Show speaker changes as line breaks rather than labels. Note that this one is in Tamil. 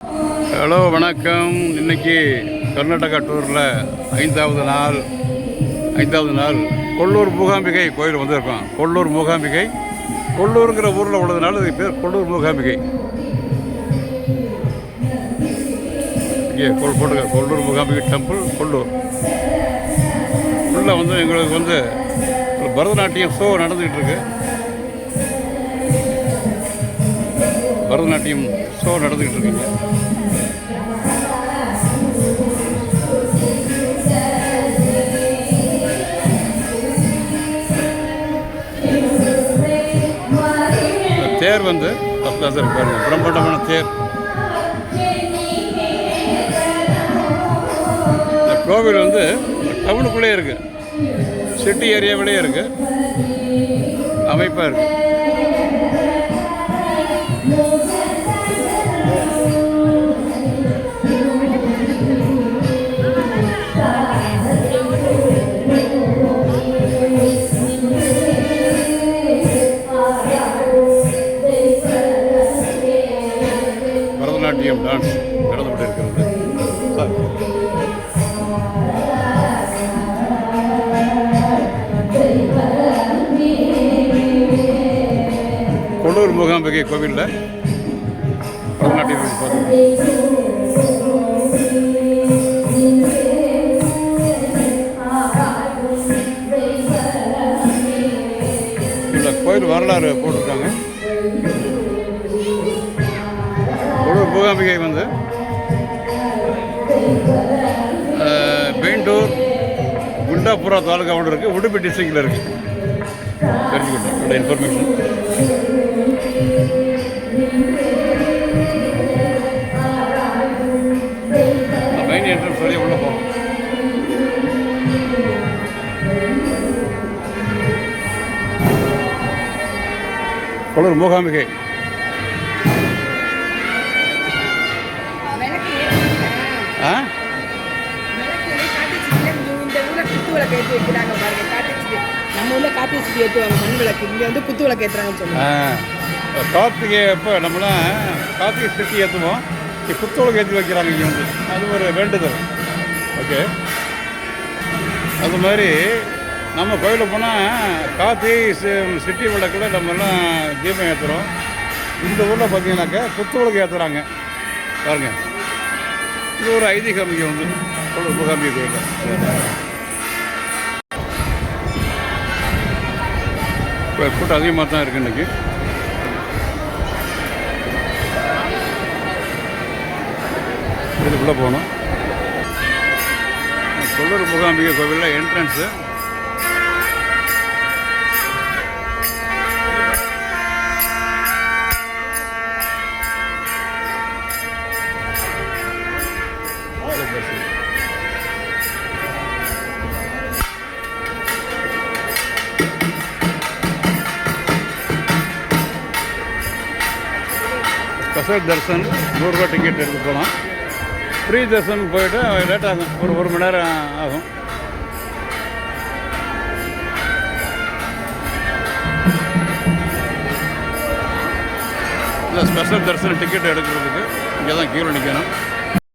ஹலோ வணக்கம். இன்றைக்கி கர்நாடகா டூரில் ஐந்தாவது நாள் கொல்லூர் மூகாம்பிகை கோயில் வந்திருக்கோம். கொல்லூர் மூகாம்பிகை, கொல்லூருங்கிற ஊரில் உள்ளதுனால இது பேர் கொல்லூர் மூகாம்பிகை. இங்கே போட்டுக்க கொல்லூர் மூகாம்பிகை டெம்பிள் கொல்லூர். உள்ளே வந்து எங்களுக்கு வந்து பரதநாட்டியம் ஷோ நடந்துக்கிட்டு இருக்கு. பரதநாட்டியம் ஷோ நடந்துக்கிட்டு இருக்குங்க. தேர் வந்து பத்தாசர் பாருங்க, பிரம்மாண்டமான தேர். இந்த கோவில் வந்து டவுனுக்குள்ளே இருக்குது, சிட்டி ஏரியாவிலே இருக்குது, அமைப்பாக இருக்குது. பரதநாட்டியம் டான்ஸ் நடந்துகிட்டு இருக்கிறது. கொல்லூர் மூகாம்பிகை கோவிலில் பரதநாட்டியம் பார்த்து இந்த கோயில் வரலாறு போட்டிருக்காங்க. கொல்லூர் மூகாம்பிகை வந்து பெயிண்டூர் குண்டாபுரா தாலுகாவோடு இருக்குது, உடுப்பி டிஸ்ட்ரிக்டில் இருக்குது. தெரிஞ்சுக்கிட்டோம் இந்த இன்ஃபர்மேஷன். மெயின் என்ட்ரன்ஸ் வழியாக உள்ளே போகணும். கொல்லூர் மூகாம்பிகை கார்த்திகை அப்போ நம்மளாம் கார்த்திகை சுற்றி ஏற்றுவோம். குத்துவிளக்கு ஏற்றி வைக்கிறாங்க இங்கே வந்து. அது ஒரு வேண்டுதல். ஓகே, அது மாதிரி நம்ம கோயிலுக்கு போனால் கார்த்திகை சிட்டி விளக்கில் நம்மெல்லாம் தீபம் ஏற்றுறோம். இந்த ஊரில் பார்த்தீங்கன்னாக்கா குத்துவிளக்கு ஏற்றுறாங்க பாருங்க. இது ஒரு ஐதீகம் இங்கே வந்து கொல்லூர் மூகாம்பிகை கோயிலில். இப்போ கூட்டம் அதிகமாக தான் இருக்குது இன்றைக்கி. இதுக்குள்ளே போகணும். கொல்லூர் மூகாம்பிகை கோவிலில் என்ட்ரன்ஸு. ஸ்பெஷல் தர்சன் 100 ரூபா டிக்கெட் எடுத்து போகலாம். ஃப்ரீ தர்சனுக்கு போயிட்டு லேட் ஆகும், ஒரு மணி நேரம் ஆகும். இந்த ஸ்பெஷல் தர்சன் டிக்கெட் எடுக்கிறதுக்கு இங்கே தான் கீழே நிற்கணும்.